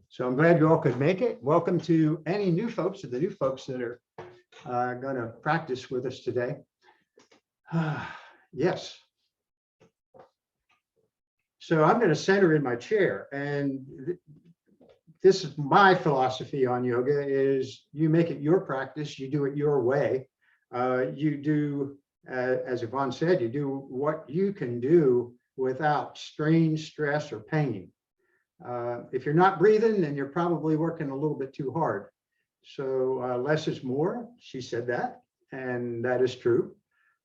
So I'm glad you all could make it. Welcome to any new folks, or the new folks that are going to practice with us today. Yes. So I'm going to center in my chair, and this is my philosophy on yoga: is you make it your practice, you do it your way. You do, as Yvonne said, you do what you can do without strain, stress, or pain. If you're not breathing, then you're probably working a little bit too hard. So less is more. She said that, and that is true.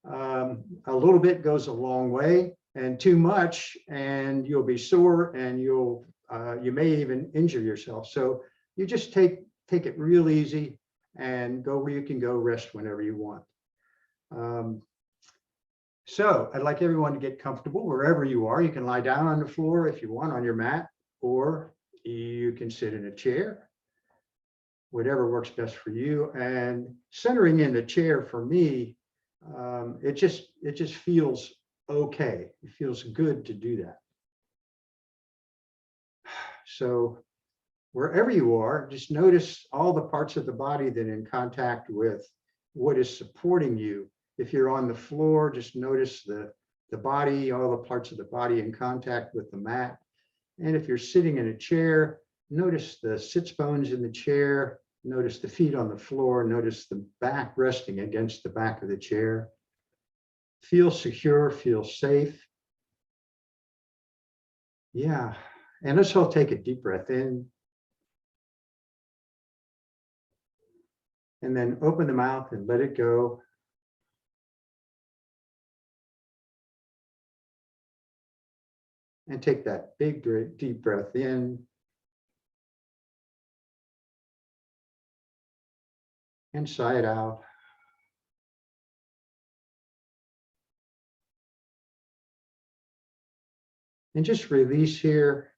A little bit goes a long way, and too much, and you'll be sore, and you may even injure yourself. So you just take it real easy and go where you can go, rest whenever you want. So I'd like everyone to get comfortable wherever you are. You can lie down on the floor if you want, on your mat, or you can sit in a chair, whatever works best for you. And centering in the chair, for me, it just feels okay. It feels good to do that. So wherever you are, just notice all the parts of the body that are in contact with what is supporting you. If you're on the floor, just notice the body, all the parts of the body in contact with the mat. And if you're sitting in a chair, notice the sits bones in the chair, notice the feet on the floor, notice the back resting against the back of the chair. Feel secure, feel safe. Yeah, and let's all take a deep breath in. And then open the mouth and let it go. And take that big, deep breath in. And sigh it out. And just release here.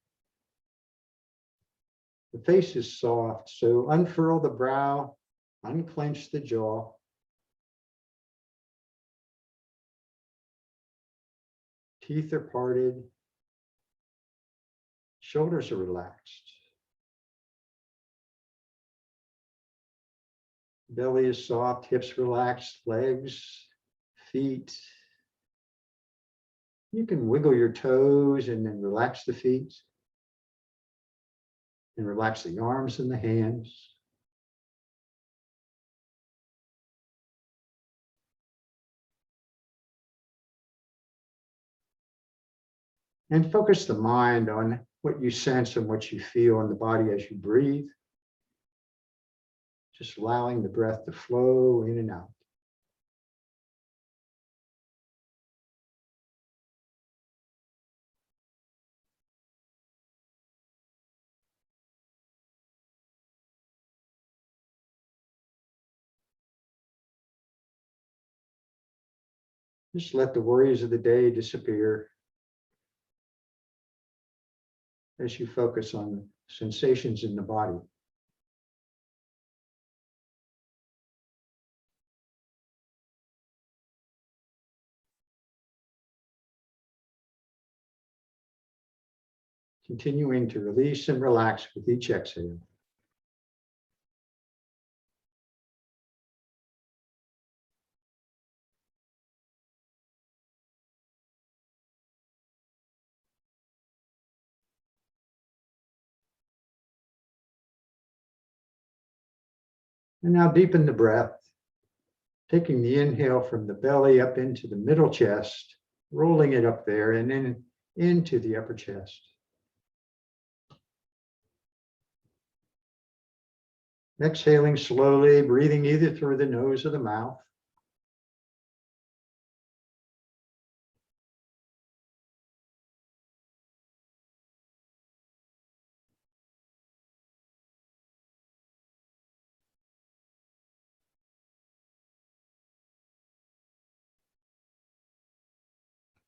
The face is soft, so unfurl the brow, unclench the jaw. Teeth are parted. Shoulders are relaxed. Belly is soft, hips relaxed, legs, feet. You can wiggle your toes and then relax the feet. And relax the arms and the hands. And focus the mind on what you sense and what you feel in the body as you breathe. Just allowing the breath to flow in and out. Just let the worries of the day disappear as you focus on the sensations in the body. Continuing to release and relax with each exhale. And now deepen the breath, taking the inhale from the belly up into the middle chest, rolling it up there and then into the upper chest. Exhaling slowly, breathing either through the nose or the mouth.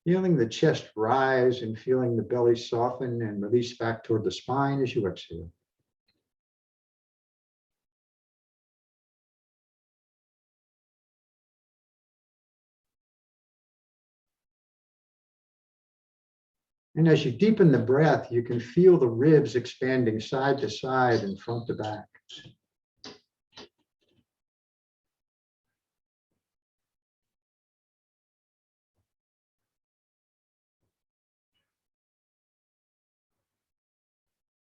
Feeling the chest rise and feeling the belly soften and release back toward the spine as you exhale. And as you deepen the breath, you can feel the ribs expanding side to side and front to back.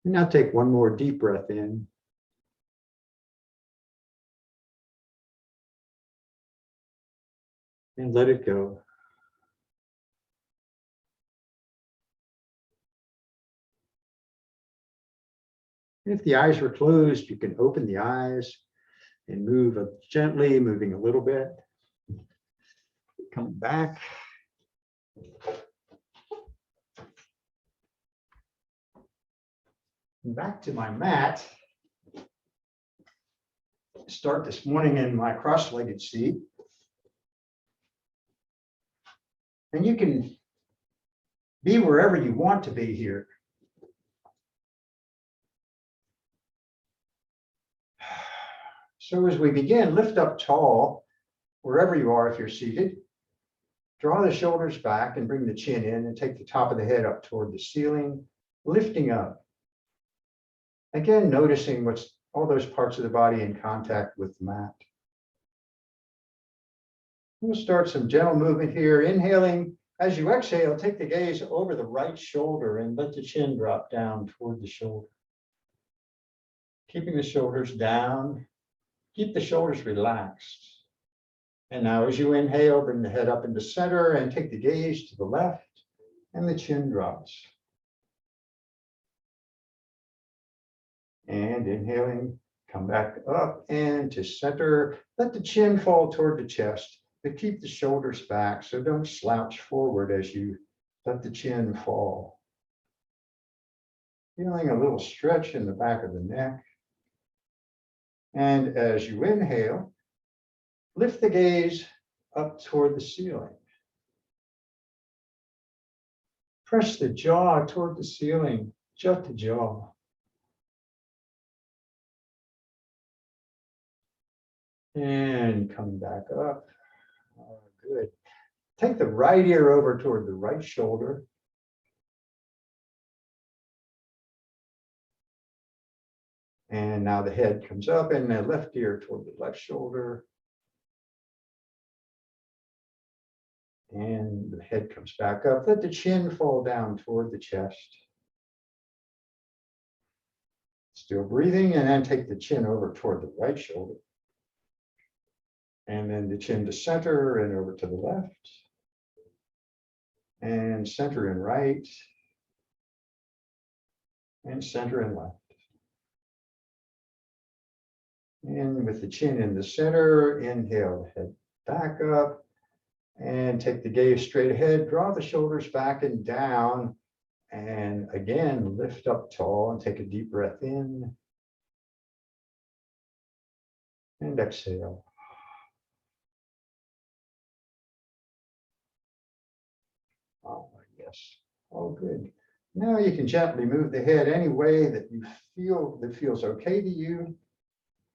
And now take one more deep breath in. And let it go. If the eyes were closed, you can open the eyes and move gently, moving a little bit. Come back. And back to my mat. Start this morning in my cross-legged seat. And you can be wherever you want to be here. So as we begin, lift up tall, wherever you are if you're seated. Draw the shoulders back and bring the chin in and take the top of the head up toward the ceiling, lifting up. Again, noticing what's all those parts of the body in contact with the mat. We'll start some gentle movement here. Inhaling, as you exhale, take the gaze over the right shoulder and let the chin drop down toward the shoulder. Keeping the shoulders down, keep the shoulders relaxed. And now as you inhale, bring the head up into center and take the gaze to the left and the chin drops. And inhaling, come back up and to center. Let the chin fall toward the chest, but keep the shoulders back. So don't slouch forward as you let the chin fall. Feeling a little stretch in the back of the neck. And as you inhale, lift the gaze up toward the ceiling. Press the jaw toward the ceiling, jut the jaw. And come back up. Oh, good. Take the right ear over toward the right shoulder. And now the head comes up and the left ear toward the left shoulder. And the head comes back up. Let the chin fall down toward the chest. Still breathing, and then take the chin over toward the right shoulder. And then the chin to center and over to the left. And center and right. And center and left. And with the chin in the center, inhale the head back up. And take the gaze straight ahead. Draw the shoulders back and down. And again, lift up tall and take a deep breath in. And exhale. Oh, yes. Oh, good. Now you can gently move the head any way that you feel that feels okay to you.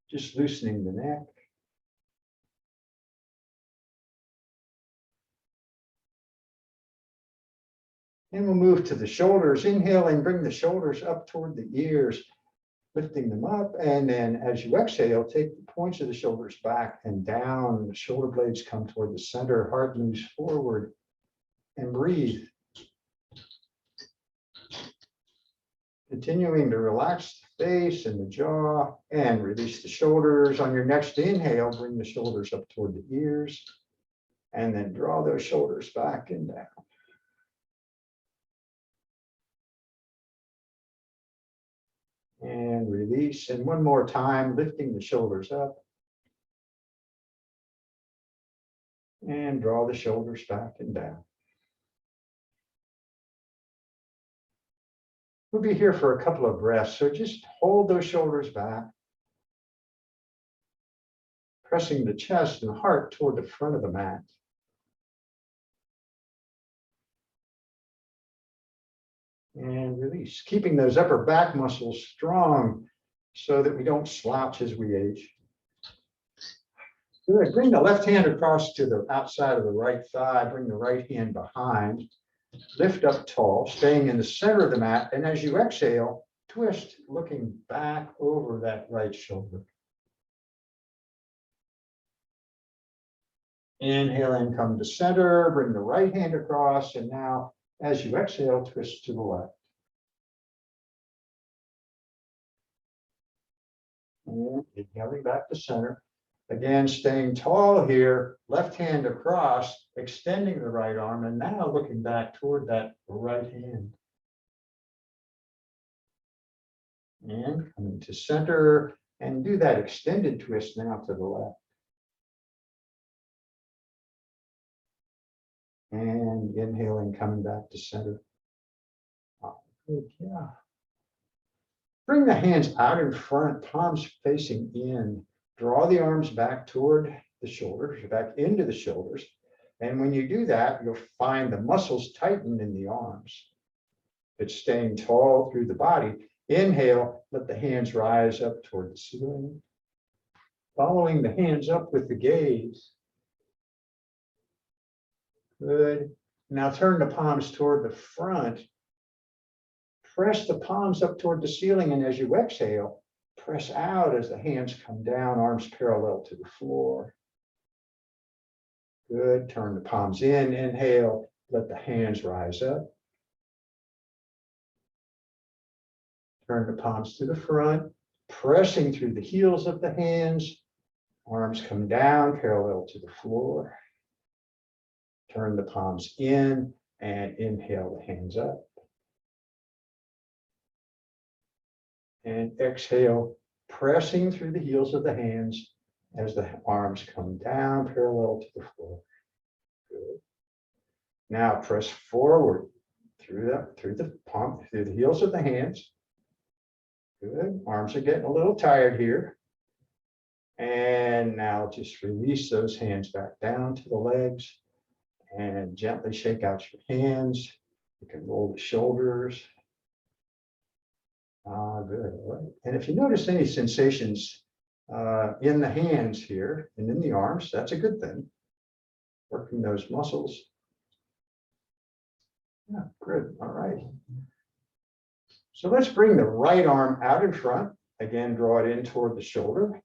Just loosening the neck. And we'll move to the shoulders. Inhaling, bring the shoulders up toward the ears, lifting them up. And then as you exhale, take the points of the shoulders back and down. The shoulder blades come toward the center, heart moves forward, and breathe. Continuing to relax the face and the jaw and release the shoulders. On your next inhale, bring the shoulders up toward the ears and then draw those shoulders back and down. And release. And one more time, lifting the shoulders up. And draw the shoulders back and down. We'll be here for a couple of breaths, so just hold those shoulders back. Pressing the chest and heart toward the front of the mat. And release, keeping those upper back muscles strong so that we don't slouch as we age. Good. Bring the left hand across to the outside of the right thigh. Bring the right hand behind. lift up tall, staying in the center of the mat. And as you exhale, twist, looking back over that right shoulder. Inhale in, come to center, bring the right hand across, and now as you exhale, twist to the left. And inhaling back to center. Again, staying tall here, left hand across, extending the right arm, and now looking back toward that right hand. And coming to center, and do that extended twist now to the left. And inhaling, coming back to center. Oh, good, yeah. Bring the hands out in front, palms facing in. Draw the arms back toward the shoulders, back into the shoulders. And when you do that, you'll find the muscles tighten in the arms. It's staying tall through the body. Inhale, let the hands rise up toward the ceiling. Following the hands up with the gaze. Good. Now turn the palms toward the front. Press the palms up toward the ceiling, and as you exhale, press out as the hands come down, arms parallel to the floor. Good. Turn the palms in. Inhale, let the hands rise up. Turn the palms to the front, pressing through the heels of the hands. Arms come down, parallel to the floor. Turn the palms in and inhale the hands up. And exhale, pressing through the heels of the hands as the arms come down, parallel to the floor. Good. Now press forward through the heels of the hands. Good. Arms are getting a little tired here. And now just release those hands back down to the legs and gently shake out your hands. You can roll the shoulders. Good. All right. And if you notice any sensations in the hands here and in the arms, that's a good thing. Working those muscles. Yeah, good. All right. So let's bring the right arm out in front. Again, draw it in toward the shoulder.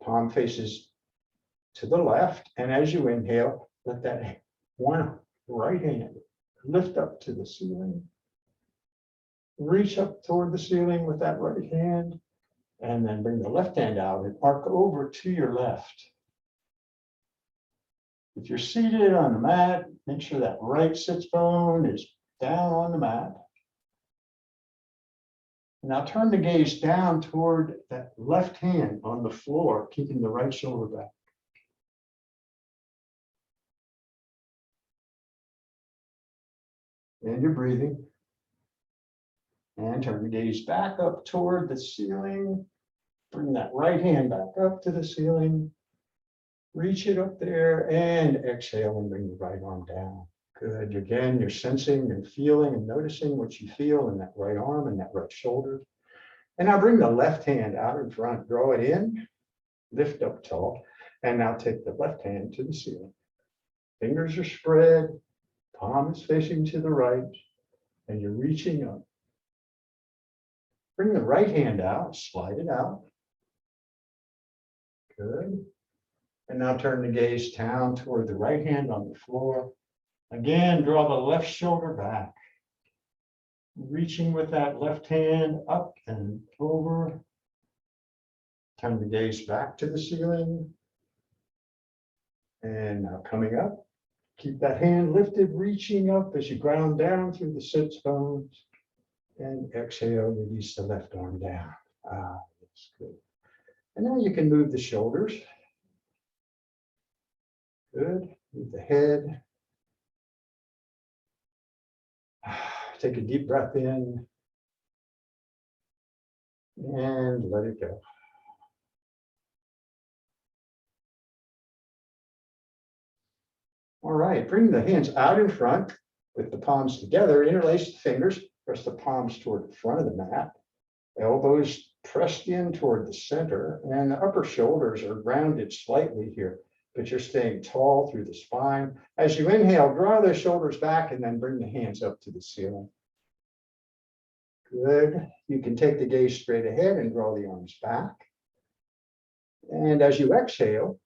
Palm faces to the left. And as you inhale, let that one right hand lift up to the ceiling. Reach up toward the ceiling with that right hand. And then bring the left hand out and arc over to your left. If you're seated on the mat, make sure that right sits bone is down on the mat. Now turn the gaze down toward that left hand on the floor, keeping the right shoulder back. And you're breathing. And turn the gaze back up toward the ceiling. Bring that right hand back up to the ceiling. Reach it up there and exhale and bring the right arm down. Good. Again, you're sensing and feeling and noticing what you feel in that right arm and that right shoulder. And now bring the left hand out in front, draw it in, lift up tall, and now take the left hand to the ceiling. Fingers are spread, palm is facing to the right, and you're reaching up. Bring the right hand out, slide it out. Good. And now turn the gaze down toward the right hand on the floor. Again, draw the left shoulder back. Reaching with that left hand up and over. Turn the gaze back to the ceiling. And now coming up, keep that hand lifted, reaching up as you ground down through the sits bones. And exhale, release the left arm down. That's good. And now you can move the shoulders. Good. Move the head. Take a deep breath in. And let it go. All right, bring the hands out in front with the palms together. Interlace the fingers. Press the palms toward the front of the mat. Elbows pressed in toward the center, and the upper shoulders are rounded slightly here. but you're staying tall through the spine. As you inhale, draw the shoulders back and then bring the hands up to the ceiling. Good. You can take the gaze straight ahead and draw the arms back. And as you exhale,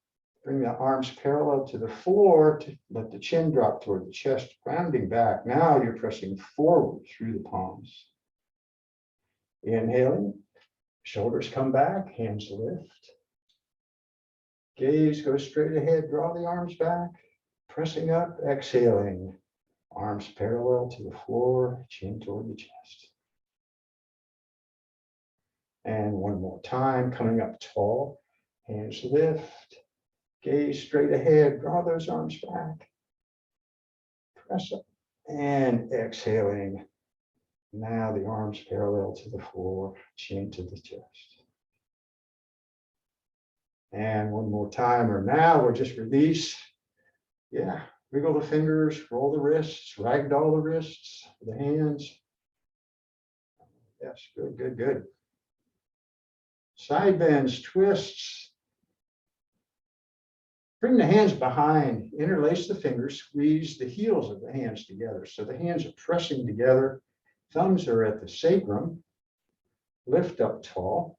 bring the arms parallel to the floor to let the chin drop toward the chest, rounding back. Now you're pressing forward through the palms. Inhaling, shoulders come back, hands lift. Gaze goes straight ahead, draw the arms back, pressing up, exhaling. Arms parallel to the floor, chin toward the chest. And one more time, coming up tall, hands lift, gaze straight ahead, draw those arms back, press up, and exhaling. Now the arms parallel to the floor, chin to the chest. And one more time, or now we'll just release. Yeah, wiggle the fingers, roll the wrists, ragdoll the wrists, the hands. Yes, good, good, good. Side bends, twists. Bring the hands behind, interlace the fingers, squeeze the heels of the hands together. So the hands are pressing together. Thumbs are at the sacrum. Lift up tall.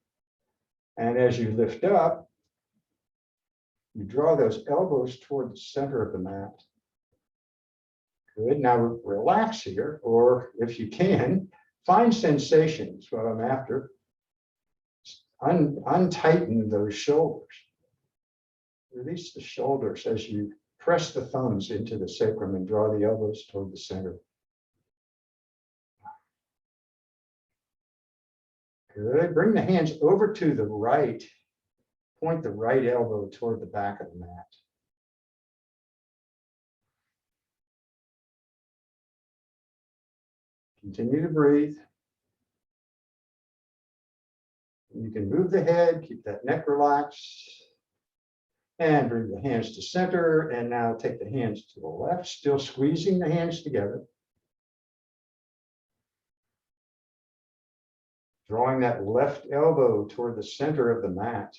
And as you lift up, you draw those elbows toward the center of the mat. Good. Now relax here, or if you can, find sensations, what I'm after. Untighten those shoulders. Release the shoulders as you press the thumbs into the sacrum and draw the elbows toward the center. Good. Bring the hands over to the right. Point the right elbow toward the back of the mat. Continue to breathe. You can move the head, keep that neck relaxed. And bring the hands to center. And now take the hands to the left, still squeezing the hands together. Drawing that left elbow toward the center of the mat.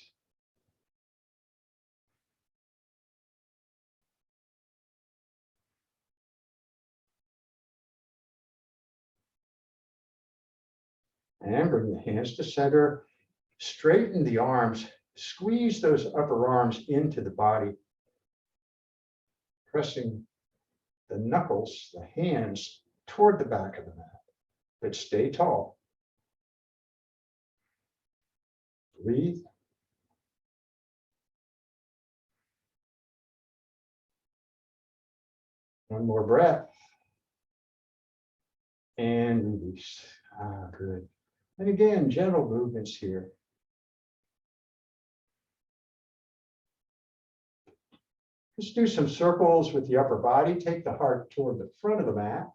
And bring the hands to center. Straighten the arms. Squeeze those upper arms into the body. Pressing the knuckles, the hands, toward the back of the mat. But stay tall. Breathe. One more breath. And release. Ah, good. And again, gentle movements here. Just do some circles with the upper body. Take the heart toward the front of the mat.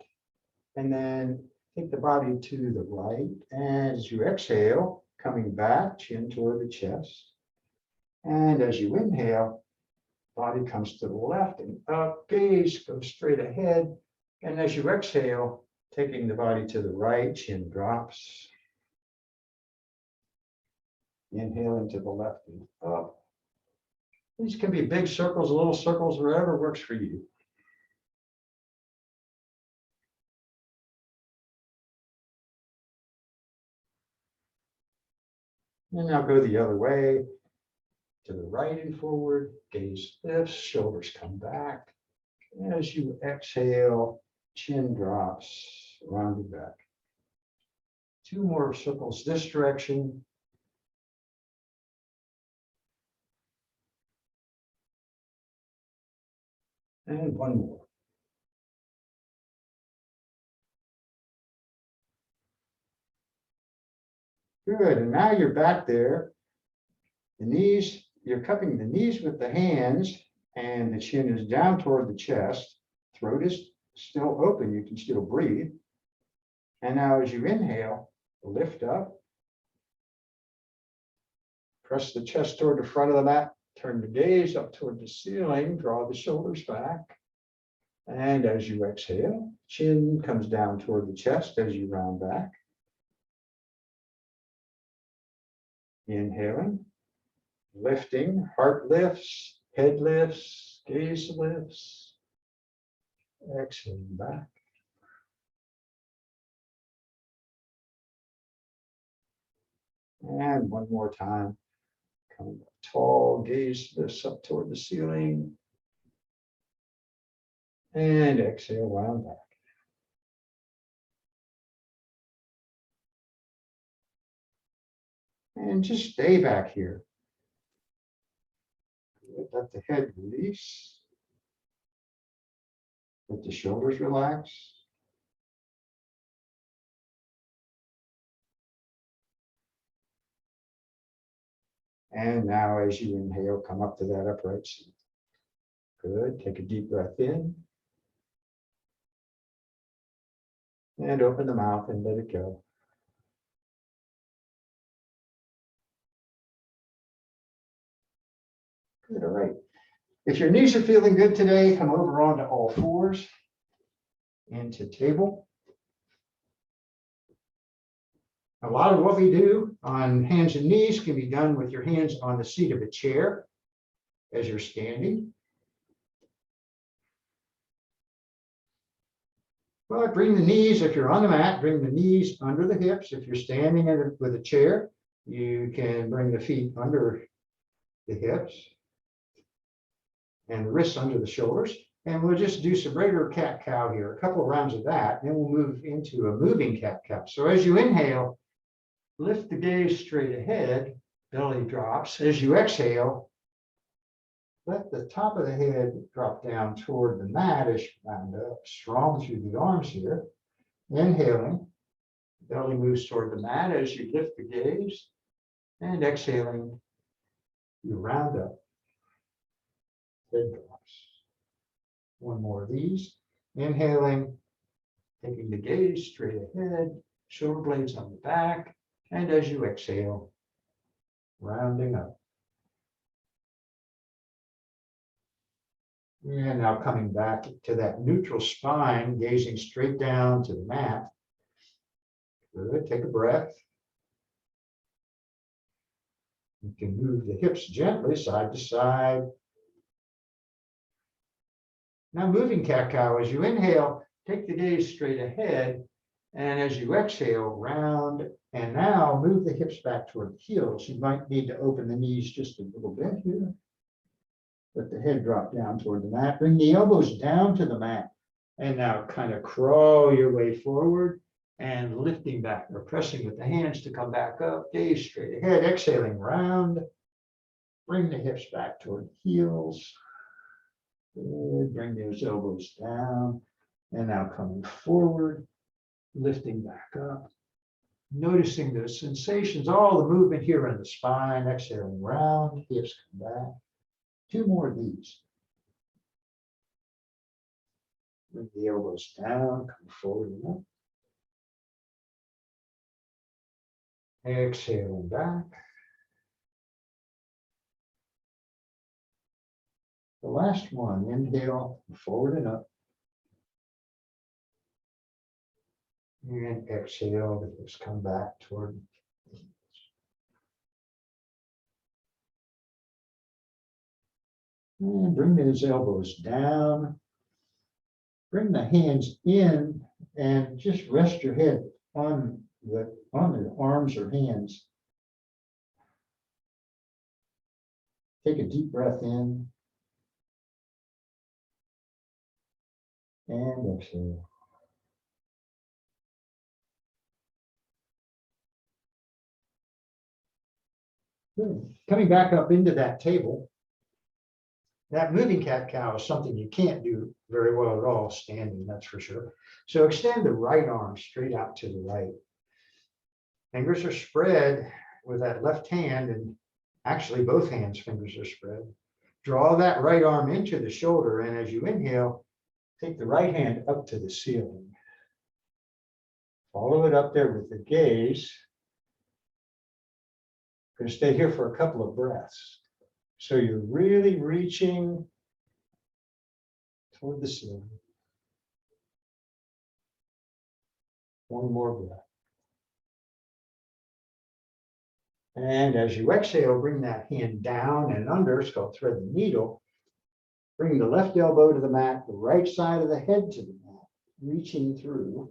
And then take the body to the right. As you exhale, coming back, chin toward the chest. And as you inhale, body comes to the left and up, gaze goes straight ahead. And as you exhale, taking the body to the right, chin drops. Inhaling to the left and up. These can be big circles, little circles, wherever works for you. And now go the other way, to the right and forward, gaze lifts, shoulders come back. As you exhale, chin drops, rounding back. Two more circles this direction. And one more. Good, and now you're back there. The knees, you're cupping the knees with the hands, and the chin is down toward the chest. Throat is still open, you can still breathe. And now as you inhale, lift up. Press the chest toward the front of the mat. Turn the gaze up toward the ceiling, draw the shoulders back. And as you exhale, chin comes down toward the chest as you round back. Inhaling, lifting, heart lifts, Head lifts, gaze lifts. Exhaling back. And one more time. Coming up tall, gaze lifts up toward the ceiling. And exhale, round back. And just stay back here. Let the head release. Let the shoulders relax. And now as you inhale, come up to that upright seat. Good. Take a deep breath in. And open the mouth and let it go. Good, all right. If your knees are feeling good today, come over onto all fours into table. A lot of what we do on hands and knees can be done with your hands on the seat of a chair as you're standing. Well, bring the knees, if you're on the mat, bring the knees under the hips. If you're standing with a chair, you can bring the feet under the hips and the wrists under the shoulders. And we'll just do some regular cat-cow here, a couple of rounds of that, and then we'll move into a moving cat-cow. So as you inhale, lift the gaze straight ahead, belly drops. As you exhale, let the top of the head drop down toward the mat as you round up, strong through the arms here. Inhaling, belly moves toward the mat as you lift the gaze, and exhaling, you round up, head drops. One more of these. Inhaling, taking the gaze straight ahead, shoulder blades on the back, and as you exhale, rounding up. And now coming back to that neutral spine, gazing straight down to the mat. Good, take a breath. You can move the hips gently side to side. Now moving cat-cow, as you inhale, take the gaze straight ahead, and as you exhale, round, and now move the hips back toward the heels. You might need to open the knees just a little bit here. Let the head drop down toward the mat. Bring the elbows down to the mat, and now kind of crawl your way forward and lifting back or pressing with the hands to come back up, gaze straight ahead, exhaling round. Bring the hips back toward the heels. Good. Bring those elbows down, and now coming forward, lifting back up. Noticing the sensations, all the movement here in the spine, exhaling round, hips come back. Two more of these. Bring the elbows down, come forward and up. Exhaling back. The last one, inhale, forward and up. And exhale, the hips come back toward the heels. And bring those elbows down. Bring the hands in and just rest your head on the arms or hands. Take a deep breath in and exhale. Good. Coming back up into that table, that moving cat-cow is something you can't do very well at all standing, that's for sure. So extend the right arm straight out to the right. Fingers are spread with that left hand, and actually both hands' fingers are spread. Draw that right arm into the shoulder, and as you inhale, take the right hand up to the ceiling. Follow it up there with the gaze. Going to stay here for a couple of breaths. So you're really reaching toward the ceiling. One more breath. And as you exhale, bring that hand down and under. It's called thread the needle. Bring the left elbow to the mat, the right side of the head to the mat, reaching through.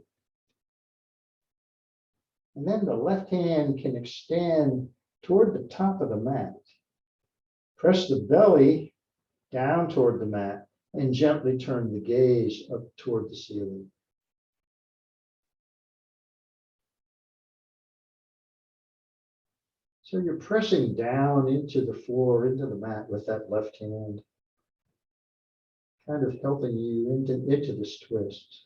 And then the left hand can extend toward the top of the mat. Press the belly down toward the mat and gently turn the gaze up toward the ceiling. So you're pressing down into the floor, into the mat with that left hand, kind of helping you into this twist.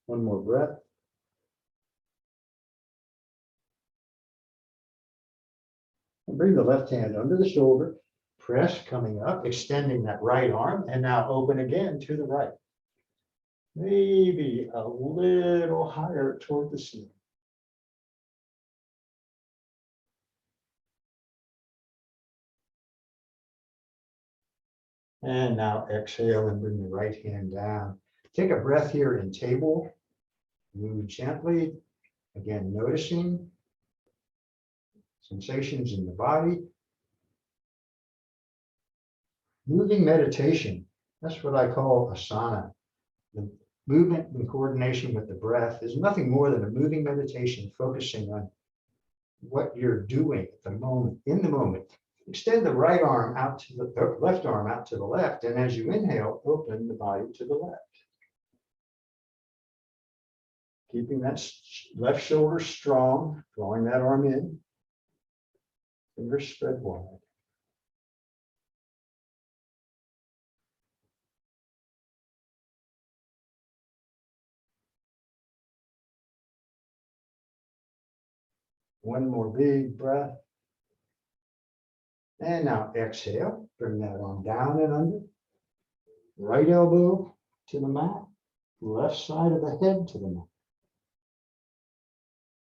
One more breath. And bring the left hand under the shoulder, press coming up, extending that right arm, and now open again to the right. Maybe a little higher toward the ceiling. And now exhale and bring the right hand down. Take a breath here in table. Move gently. Again, noticing sensations in the body. Moving meditation. That's what I call asana. The movement in coordination with the breath is nothing more than a moving meditation, focusing on what you're doing at the moment, in the moment. Extend the right arm out to the left arm out to the left. And as you inhale, open the body to the left. Keeping that left shoulder strong, drawing that arm in. Fingers spread wide. One more big breath. And now exhale, bring that arm down and under. Right elbow to the mat, left side of the head to the mat.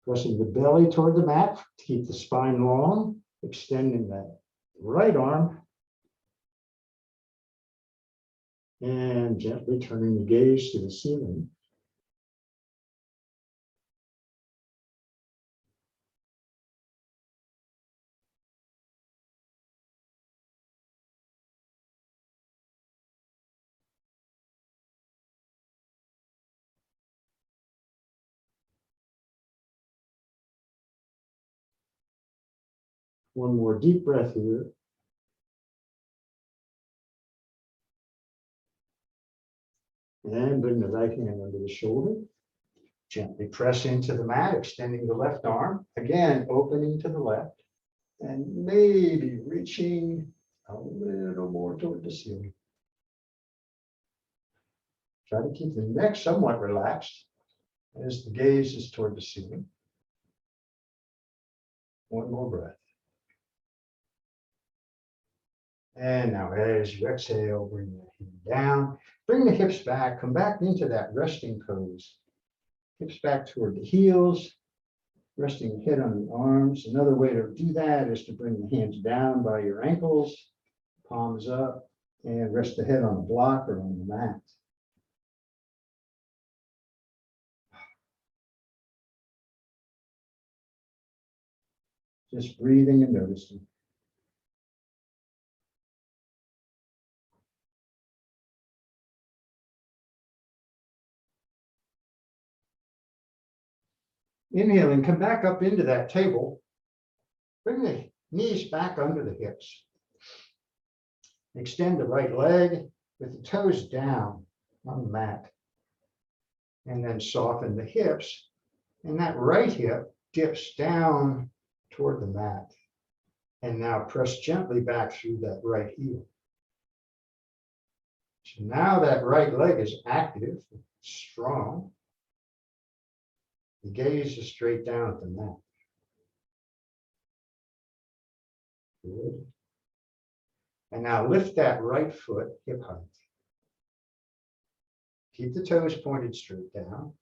Pressing the belly toward the mat to keep the spine long, extending that right arm. And gently turning the gaze to the ceiling. One more deep breath here. And bring the right hand under the shoulder. Gently press into the mat, extending the left arm. Again, opening to the left. And maybe reaching a little more toward the ceiling. Try to keep the neck somewhat relaxed as the gaze is toward the ceiling. One more breath. And now as you exhale, bring the hand down. Bring the hips back. Come back into that resting pose. Hips back toward the heels. Resting the head on the arms. Another way to do that is to bring the hands down by your ankles. Palms up. And rest the head on a block or on the mat. Just breathing and noticing. Inhaling, come back up into that table. Bring the knees back under the hips. Extend the right leg with the toes down on the mat. And then soften the hips. And that right hip dips down toward the mat. And now press gently back through that right heel. So now that right leg is active, strong. The gaze is straight down at the mat. Good. And now lift that right foot hip height. Keep the toes pointed straight down.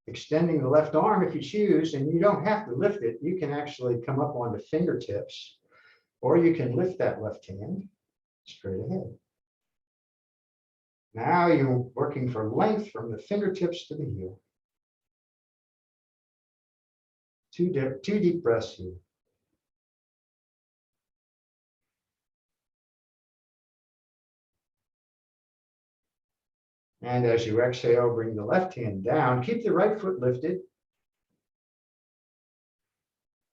Extending the left arm if you choose, and you don't have to lift it. You can actually come up on the fingertips, or you can lift that left hand straight ahead. Now you're working for length from the fingertips to the heel. Two deep breaths here. And as you exhale, bring the left hand down. Keep the right foot lifted.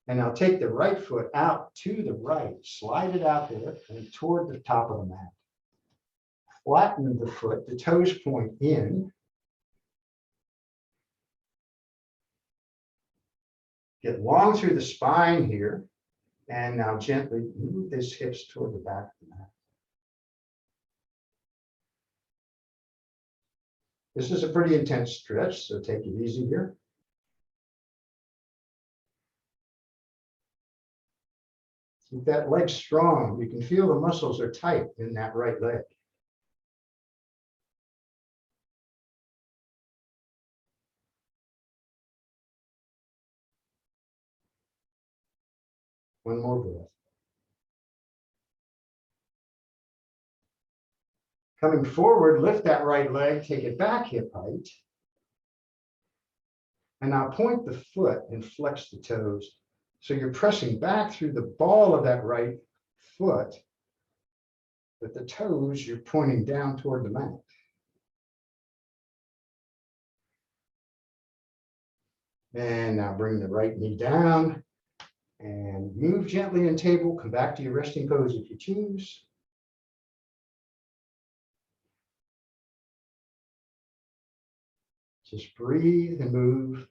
And now take the right foot out to the right. Slide it out there and toward the top of the mat. Flatten the foot, the toes point in. Get long through the spine here. And now gently move these hips toward the back of the mat. This is a pretty intense stretch, so take it easy here. Keep that leg strong. You can feel the muscles are tight in that right leg. One more breath. Coming forward, lift that right leg, take it back hip height. And now point the foot and flex the toes. So you're pressing back through the ball of that right foot. With the toes, you're pointing down toward the mat. And now bring the right knee down and move gently in table. Come back to your resting pose if you choose. Just breathe and move.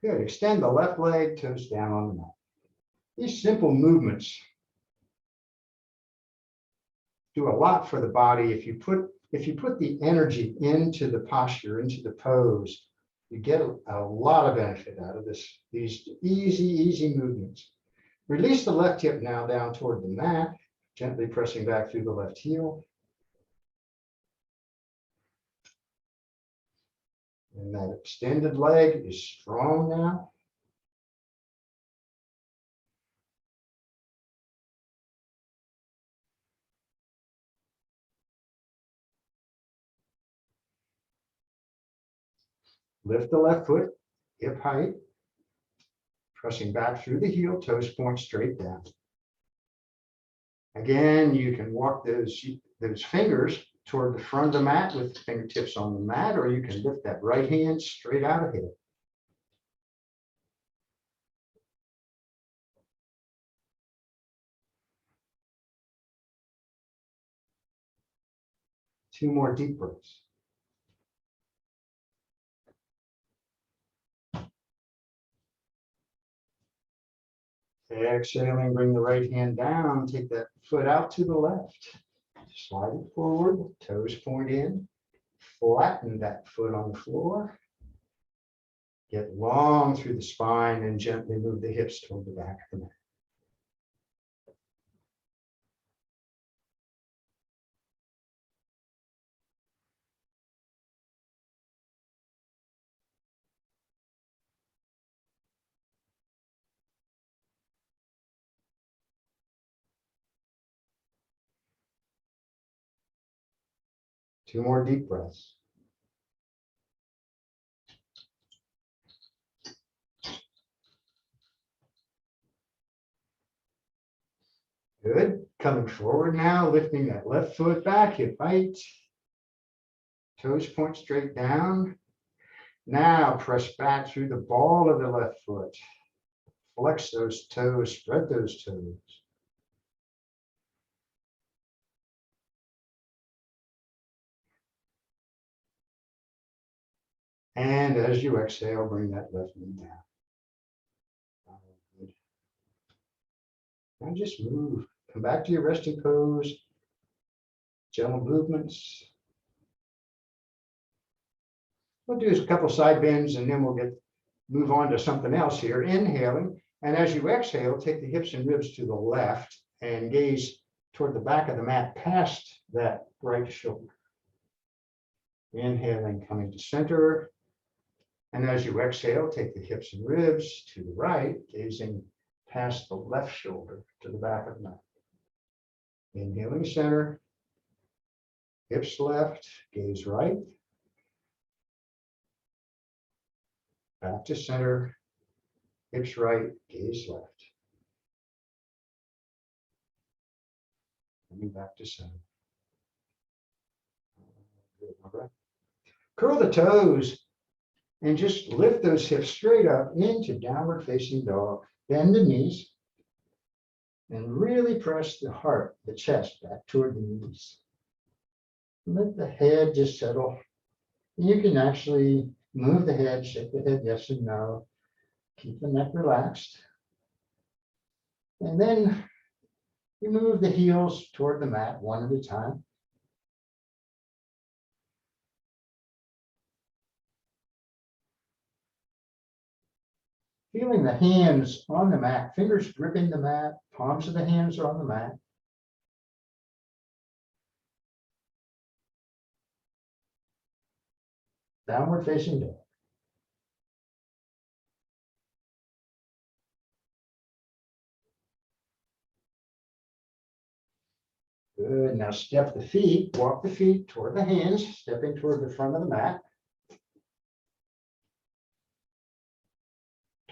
Good. Extend the left leg, toes down on the mat. These simple movements do a lot for the body. If you put the energy into the posture, into the pose, you get a lot of benefit out of these easy movements. Release the left hip now down toward the mat, gently pressing back through the left heel. And that extended leg is strong now. Lift the left foot, hip height, pressing back through the heel, toes point straight down. Again, you can walk those fingers toward the front of the mat with the fingertips on the mat, or you can lift that right hand straight out ahead. Two more deep breaths. Exhaling, bring the right hand down, take that foot out to the left. Slide it forward, toes point in, flatten that foot on the floor. Get long through the spine and gently move the hips toward the back of the mat. Two more deep breaths. Good. Coming forward now, lifting that left foot back, hip height. Toes point straight down. Now press back through the ball of the left foot. Flex those toes, spread those toes. And as you exhale, bring that left knee down. Good. Now just move. Come back to your resting pose. Gentle movements. We'll do a couple side bends and then we'll move on to something else here. Inhaling. And as you exhale, take the hips and ribs to the left and gaze toward the back of the mat past that right shoulder. Inhaling, coming to center. And as you exhale, take the hips and ribs to the right, gazing past the left shoulder to the back of the mat. Inhaling center, hips left, gaze right. Back to center, hips right, gaze left. Coming back to center. Good. All right. Curl the toes and just lift those hips straight up into downward facing dog. Bend the knees and really press the heart, the chest back toward the knees. Let the head just settle. You can actually move the head, shake the head yes and no. Keep the neck relaxed. And then you move the heels toward the mat one at a time. Feeling the hands on the mat, fingers gripping the mat, palms of the hands are on the mat. Downward facing dog. Good. Now step the feet, walk the feet toward the hands, stepping toward the front of the mat.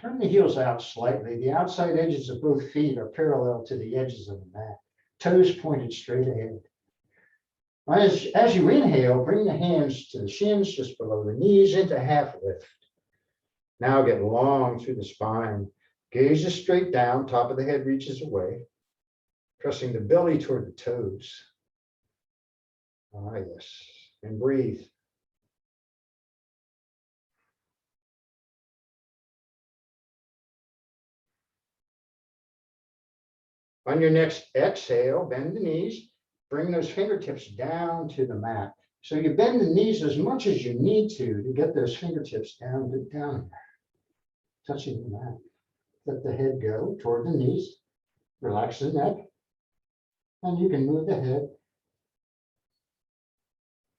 Turn the heels out slightly. The outside edges of both feet are parallel to the edges of the mat. Toes pointed straight ahead. As you inhale, bring the hands to the shins just below the knees into half lift. Now get long through the spine. Gaze is straight down, top of the head reaches away. Pressing the belly toward the toes. Ah, yes. And breathe. On your next exhale, bend the knees. Bring those fingertips down to the mat. So you bend the knees as much as you need to get those fingertips down here, touching the mat. Let the head go toward the knees. Relax the neck. And you can move the head.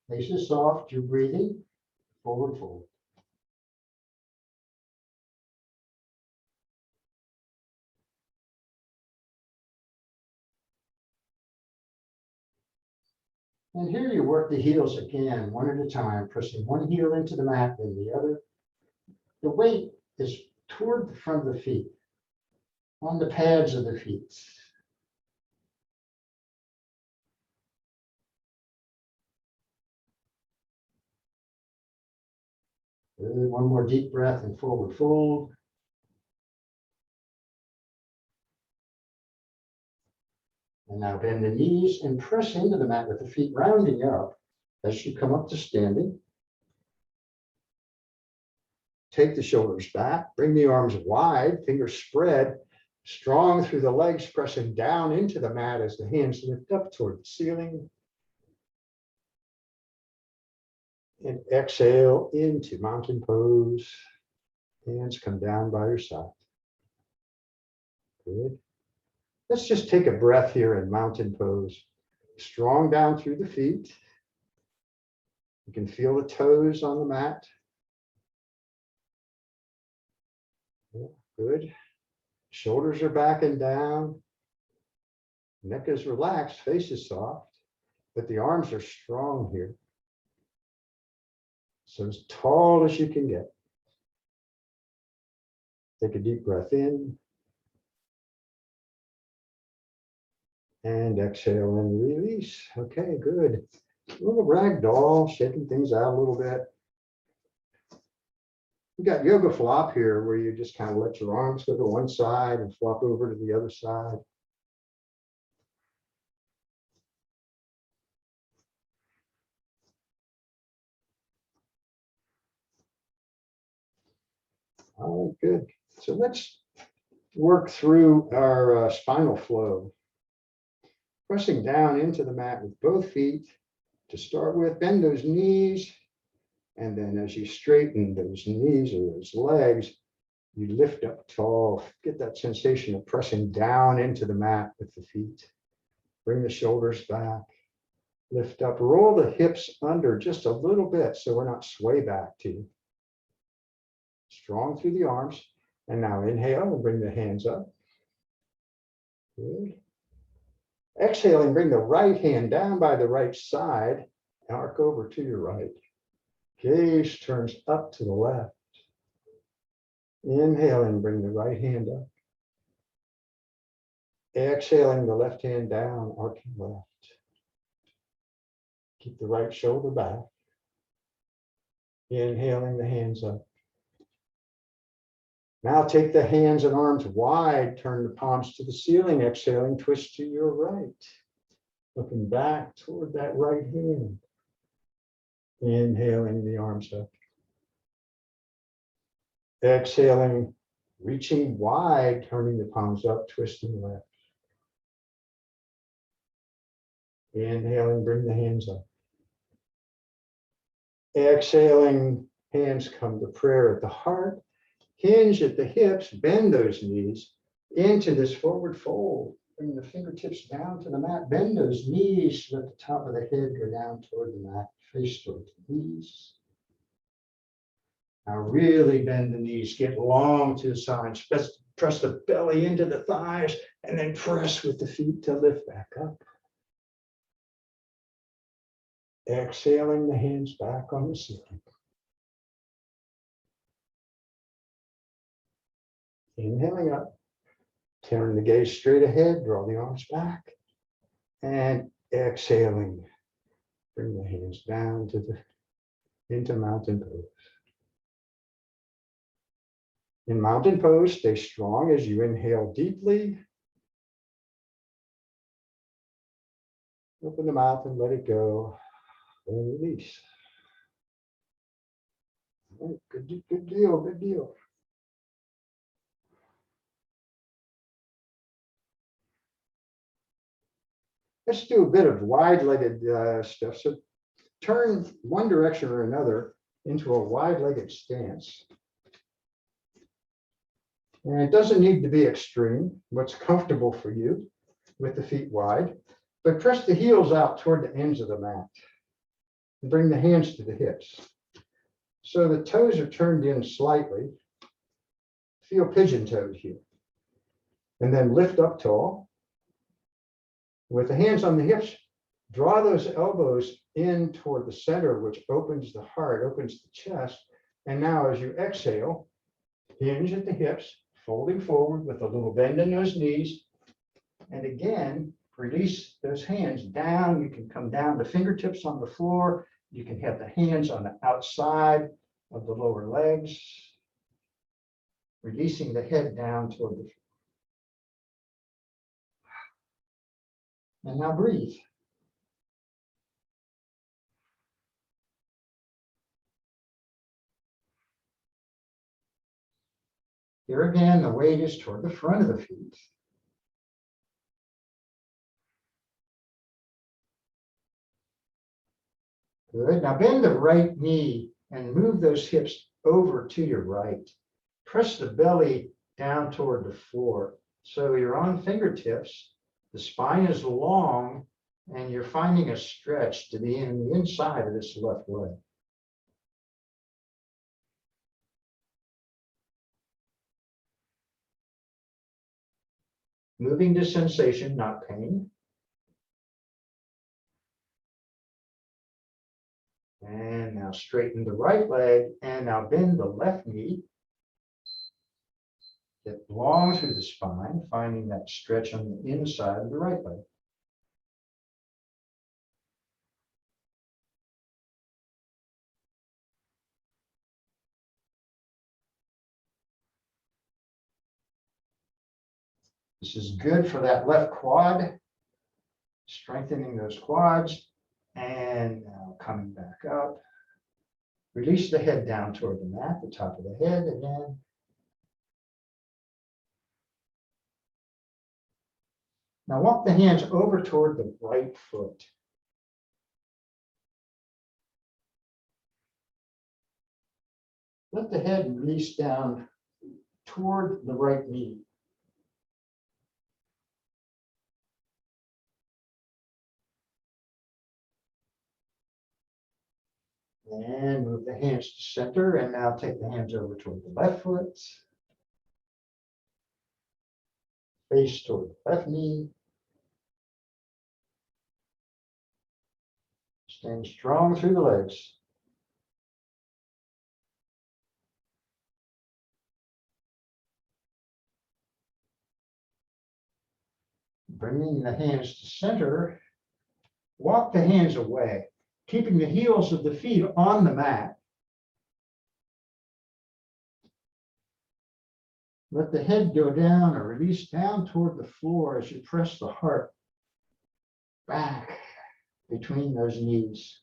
Face is soft, you're breathing. Forward, forward. And here you work the heels again, one at a time, pressing one heel into the mat, then the other. The weight is toward the front of the feet, on the pads of the feet. Good. One more deep breath and forward fold. And now bend the knees and press into the mat with the feet rounding up as you come up to standing. Take the shoulders back, bring the arms wide, fingers spread, strong through the legs, pressing down into the mat as the hands lift up toward the ceiling. And exhale into mountain pose. Hands come down by your side. Good. Let's just take a breath here in mountain pose. Strong down through the feet. You can feel the toes on the mat. Good. Shoulders are back and down. Neck is relaxed, face is soft, but the arms are strong here. So as tall as you can get. Take a deep breath in. And exhale and release. Okay, good. A little ragdoll, shaking things out a little bit. You got yoga flop here where you just kind of let your arms go to one side and flop over to the other side. All right, good. So let's work through our spinal flow. Pressing down into the mat with both feet to start with. Bend those knees. And then as you straighten those knees or those legs, you lift up tall. Get that sensation of pressing down into the mat with the feet. Bring the shoulders back. Lift up. Roll the hips under just a little bit so we're not sway back too. Strong through the arms. And now inhale and bring the hands up. Good. Exhaling, bring the right hand down by the right side, arc over to your right. Gaze turns up to the left. Inhaling, bring the right hand up. Exhaling, the left hand down, arcing left. Keep the right shoulder back. Inhaling, the hands up. Now take the hands and arms wide, turn the palms to the ceiling, exhaling, twist to your right. Looking back toward that right hand. Inhaling, the arms up. Exhaling, reaching wide, turning the palms up, twisting left. Inhaling, bring the hands up. Exhaling, hands come to prayer at the heart. Hinge at the hips, bend those knees into this forward fold. Bring the fingertips down to the mat, bend those knees, let the top of the head go down toward the mat, face toward the knees. Now really bend the knees, get long to the sides, press the belly into the thighs, and then press with the feet to lift back up. Exhaling, the hands back on the ceiling. Inhaling up, turn the gaze straight ahead, draw the arms back, and exhaling, bring the hands down to into mountain pose. In mountain pose, stay strong as you inhale deeply. Open the mouth and let it go, and release. All right, good deal, good deal. Let's do a bit of wide-legged stuff. So turn one direction or another into a wide-legged stance. And it doesn't need to be extreme, what's comfortable for you with the feet wide, but press the heels out toward the ends of the mat and bring the hands to the hips. So the toes are turned in slightly. Feel pigeon-toed here. And then lift up tall. With the hands on the hips, draw those elbows in toward the center, which opens the heart, opens the chest. And now as you exhale, hinge at the hips, folding forward with a little bend in those knees. And again, release those hands down. You can come down to fingertips on the floor. You can have the hands on the outside of the lower legs, releasing the head down toward the floor. And now breathe. Here again, the weight is toward the front of the feet. Good. Now bend the right knee and move those hips over to your right. Press the belly down toward the floor. So you're on fingertips. The spine is long, and you're finding a stretch to the inside of this left leg. Moving to sensation, not pain. And now straighten the right leg, and now bend the left knee. Get long through the spine, finding that stretch on the inside of the right leg. This is good for that left quad, strengthening those quads. And now coming back up. Release the head down toward the mat, the top of the head again. Now walk the hands over toward the right foot. Let the head release down toward the right knee. And move the hands to center, and now take the hands over toward the left foot. Face toward the left knee. Stand strong through the legs. Bringing the hands to center, walk the hands away, keeping the heels of the feet on the mat. Let the head go down or release down toward the floor as you press the heart back between those knees.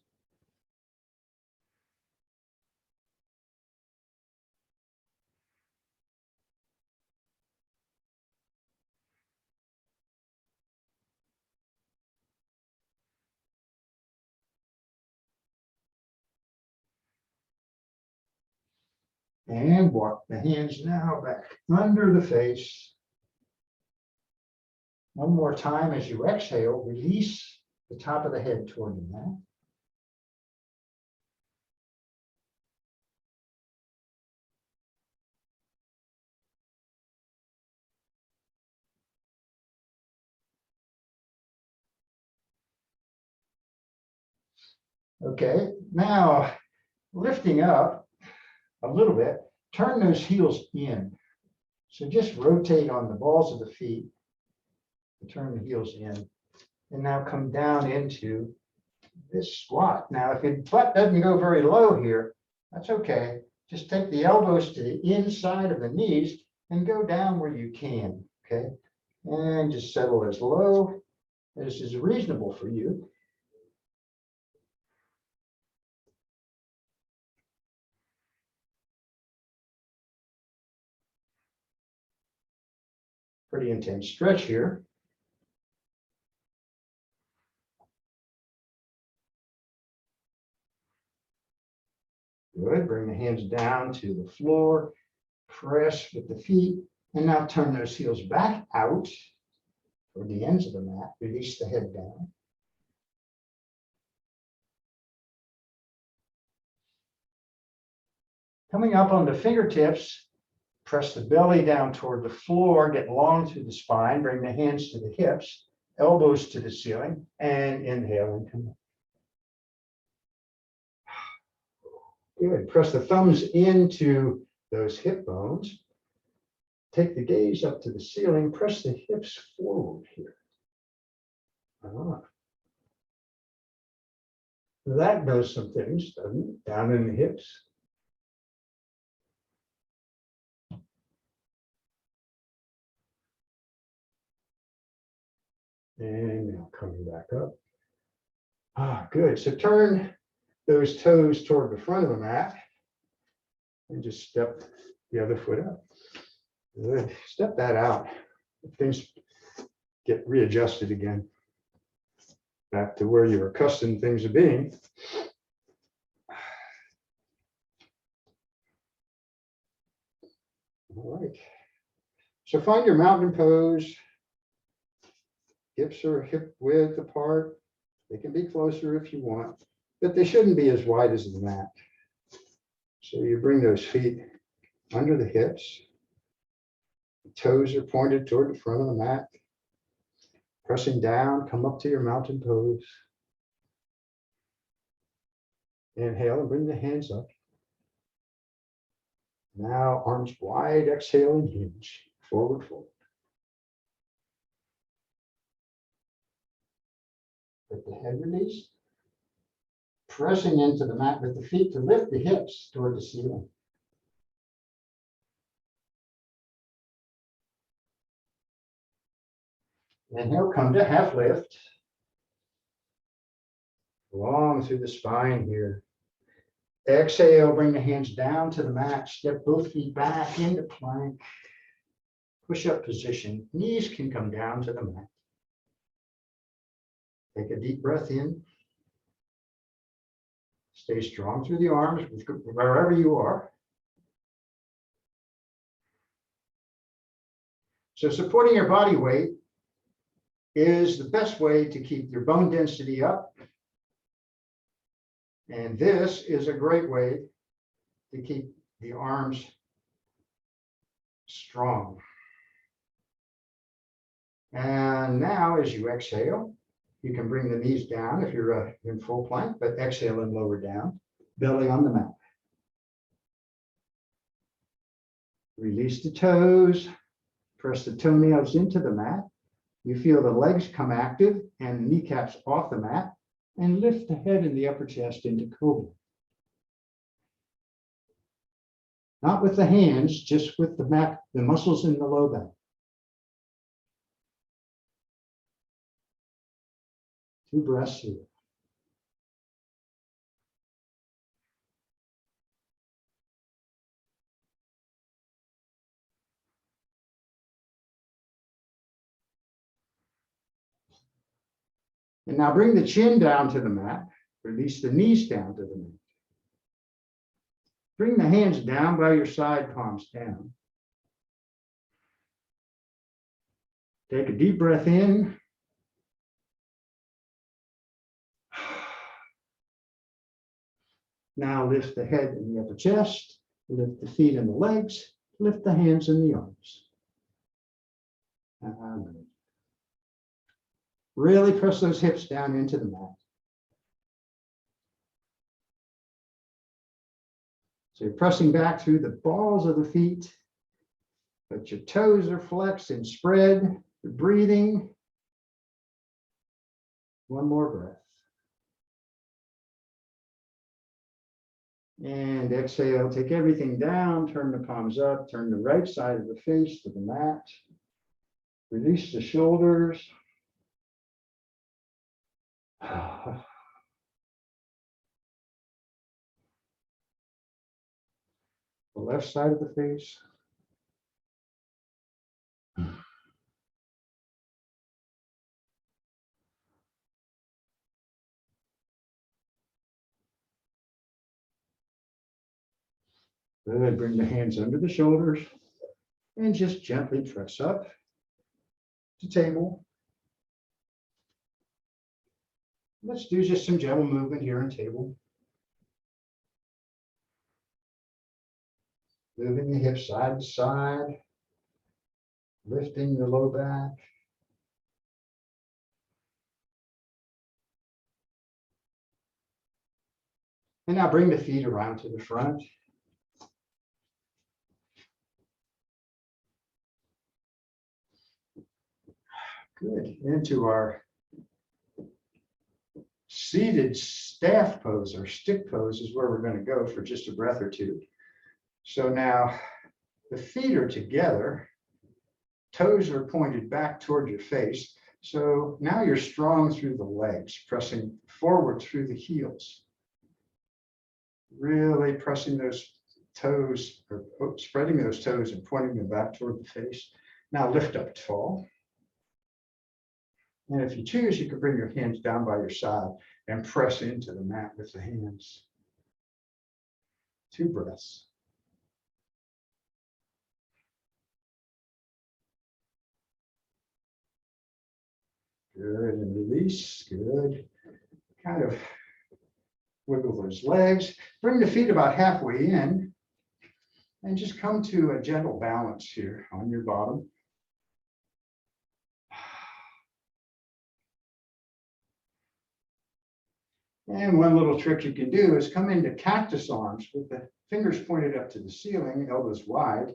And walk the hands now back under the face. One more time as you exhale, release the top of the head toward the mat. Okay, now lifting up a little bit, turn those heels in. So just rotate on the balls of the feet and turn the heels in. And now come down into this squat. Now, if your butt doesn't go very low here, that's okay. Just take the elbows to the inside of the knees and go down where you can, okay? And just settle as low as is reasonable for you. Pretty intense stretch here. Good, bring the hands down to the floor, press with the feet, and now turn those heels back out toward the ends of the mat, release the head down. Coming up on the fingertips, press the belly down toward the floor, get long through the spine, bring the hands to the hips, elbows to the ceiling, and inhale and come up. Good. Press the thumbs into those hip bones. Take the gaze up to the ceiling. Press the hips forward here. That does some things, doesn't it? Down in the hips. And now coming back up. Good. So turn those toes toward the front of the mat and just step the other foot up. Good. Step that out. Things get readjusted again. Back to where you're accustomed things are being. All right. So find your mountain pose. Hips are hip width apart. They can be closer if you want, but they shouldn't be as wide as the mat. So you bring those feet under the hips. The toes are pointed toward the front of the mat. Pressing down, come up to your mountain pose. Inhale and bring the hands up. Now arms wide, exhale and hinge, forward fold. Let the head release. Pressing into the mat with the feet to lift the hips toward the ceiling. Inhale, come to half lift. Long through the spine here. Exhale, bring the hands down to the mat. Step both feet back into plank. Push-up position. Knees can come down to the mat. Take a deep breath in. Stay strong through the arms, wherever you are. So supporting your body weight is the best way to keep your bone density up. And this is a great way to keep the arms strong. And now as you exhale, you can bring the knees down if you're in full plank, but exhale and lower down, belly on the mat. Release the toes, press the toenails into the mat. You feel the legs come active and the kneecaps off the mat, and lift the head and the upper chest into cobra. Not with the hands, just with the mat, the muscles in the low back. 2 breaths here. And now bring the chin down to the mat. Release the knees down to the mat. Bring the hands down by your side, palms down. Take a deep breath in. Now lift the head and the upper chest, lift the feet and the legs, lift the hands and the arms. Really press those hips down into the mat. So you're pressing back through the balls of the feet, but your toes are flexed and spread. You're breathing. One more breath. And exhale, take everything down, turn the palms up, turn the right side of the face to the mat. Release the shoulders. The left side of the face. Good. Bring the hands under the shoulders and just gently press up to table. Let's do just some gentle movement here in table. Moving the hips side to side, lifting the low back. And now bring the feet around to the front. Good. Into our seated staff pose or stick pose is where we're going to go for just a breath or two. So now the feet are together, toes are pointed back toward your face. So now you're strong through the legs, pressing forward through the heels. Really pressing those toes, or spreading those toes and pointing them back toward the face. Now lift up tall. And if you choose, you can bring your hands down by your side and press into the mat with the hands. 2 breaths. Good, and release, good. Kind of wiggle those legs. Bring the feet about halfway in and just come to a gentle balance here on your bottom. And one little trick you can do is come into cactus arms with the fingers pointed up to the ceiling, elbows wide.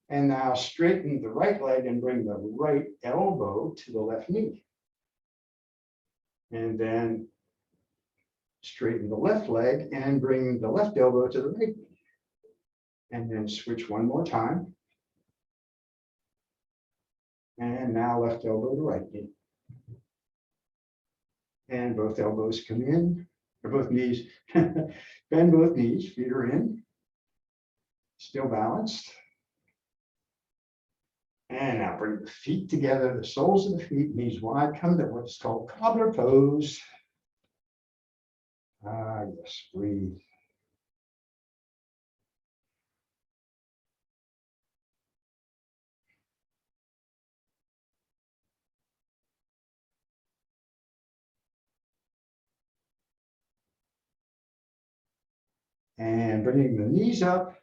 And now straighten the right leg and bring the right elbow to the left knee. And then straighten the left leg and bring the left elbow to the right knee. And then switch one more time. And now left elbow to right knee. And both elbows come in, or both knees, bend both knees, feet are in, still balanced. And now bring the feet together, the soles of the feet, knees wide, come to what's called cobbler pose. Yes, breathe. And bringing the knees up.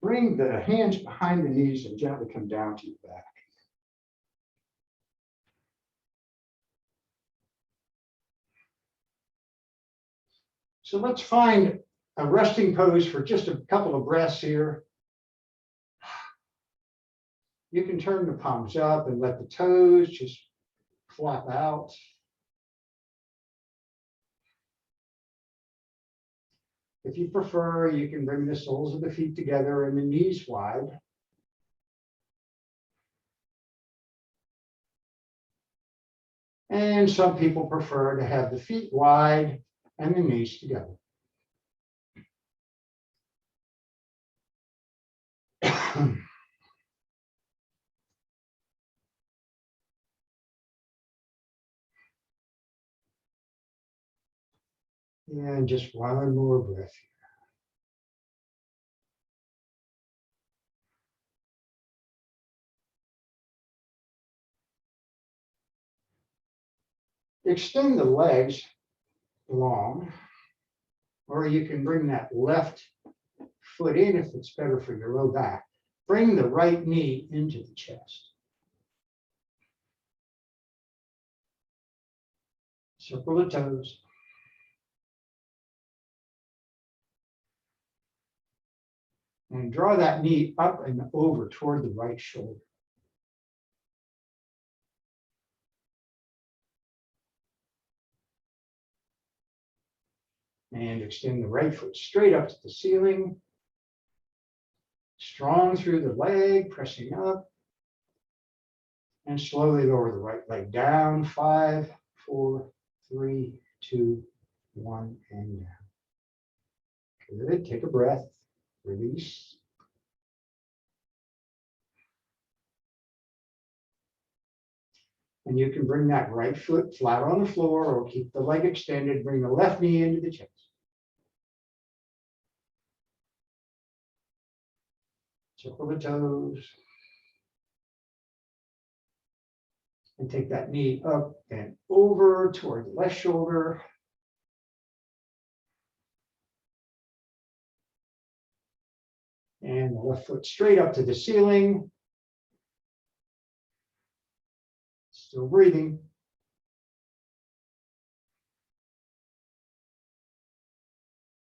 Bring the hands behind the knees and gently come down to your back. So let's find a resting pose for just a couple of breaths here. You can turn the palms up and let the toes just flap out. If you prefer, you can bring the soles of the feet together and the knees wide. And some people prefer to have the feet wide and the knees together. And just one more breath. Extend the legs long, or you can bring that left foot in if it's better for your low back. Bring the right knee into the chest. Circle the toes. And draw that knee up and over toward the right shoulder. And extend the right foot straight up to the ceiling. Strong through the leg, pressing up. And slowly lower the right leg down. 5, 4, 3, 2, 1, and down. Good. Take a breath. Release. And you can bring that right foot flat on the floor or keep the leg extended. Bring the left knee into the chest. Circle the toes. And take that knee up and over toward the left shoulder. And the left foot straight up to the ceiling. Still breathing.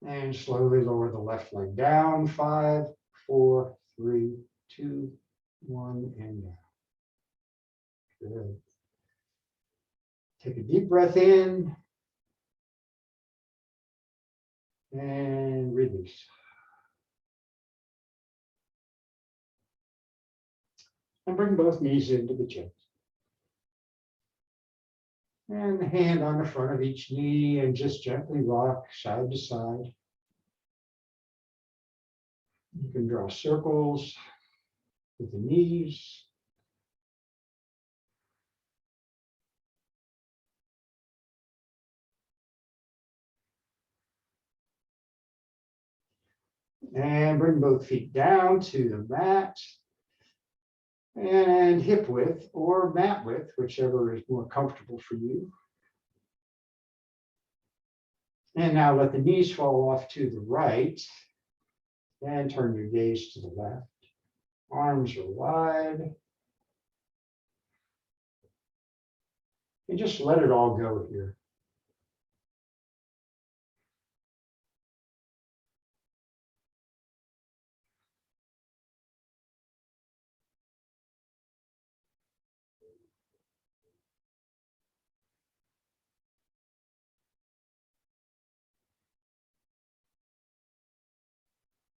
And slowly lower the left leg down. 5, 4, 3, 2, 1, and down. Good. Take a deep breath in. And release. And bring both knees into the chest. And the hand on the front of each knee and just gently rock side to side. You can draw circles with the knees. And bring both feet down to the mat. And hip width or mat width, whichever is more comfortable for you. And now let the knees fall off to the right and turn your gaze to the left. Arms are wide. And just let it all go here.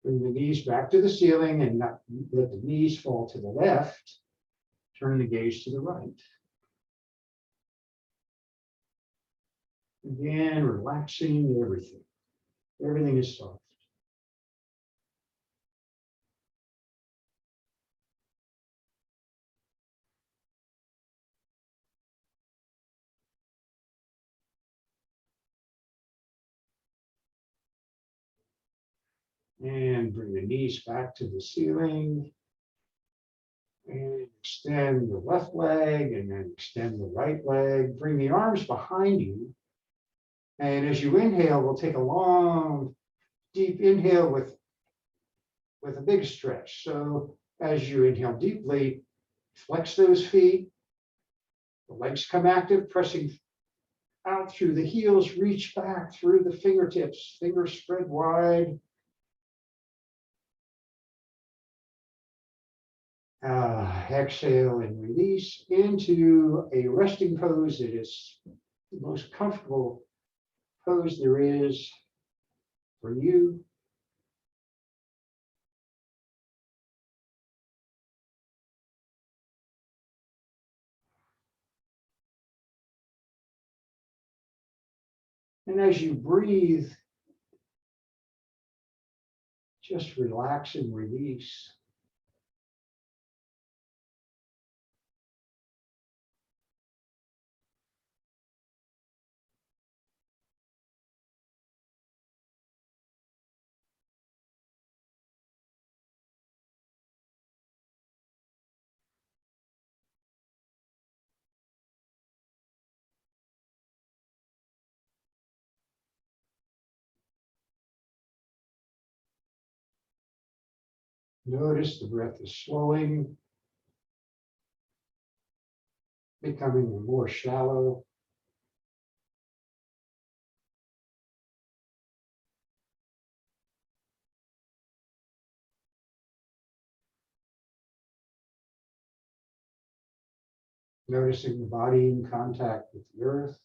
Bring the knees back to the ceiling and not let the knees fall to the left. Turn the gaze to the right. Again, relaxing everything. Everything is soft. And bring the knees back to the ceiling. And extend the left leg and then extend the right leg. Bring the arms behind you. And as you inhale, we'll take a long, deep inhale with with a big stretch. So as you inhale deeply, flex those feet, the legs come active, pressing out through the heels, reach back through the fingertips, fingers spread wide. Exhale and release into a resting pose. It is the most comfortable pose there is for you. And as you breathe, just relax and release. Notice the breath is slowing, becoming more shallow. Noticing the body in contact with the earth.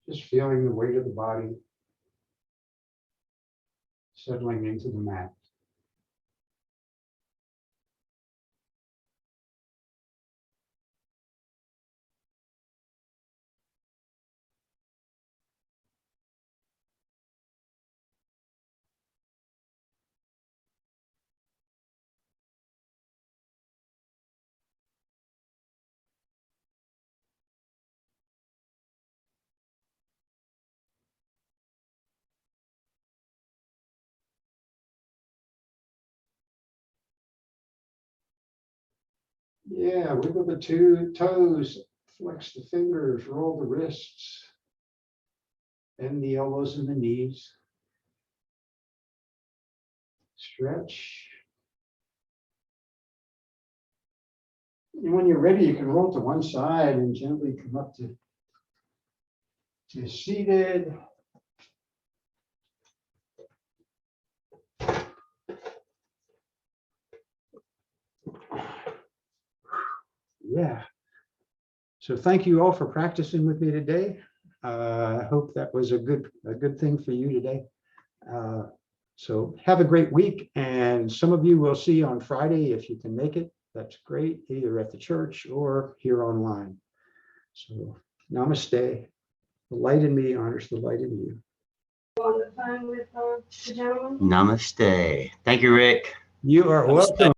Just feeling the weight of the body settling into the mat. Yeah, wiggle the two toes, flex the fingers, roll the wrists, bend the elbows and the knees. Stretch. And when you're ready, you can roll to one side and gently come up to seated. Yeah. So thank you all for practicing with me today. I hope that was a good thing for you today. So have a great week, and some of you we'll see on Friday if you can make it. That's great, either at the church or here online. So namaste. The light in me honors the light in you. On the phone with the gentleman? Namaste. Thank you, Rick. You are welcome.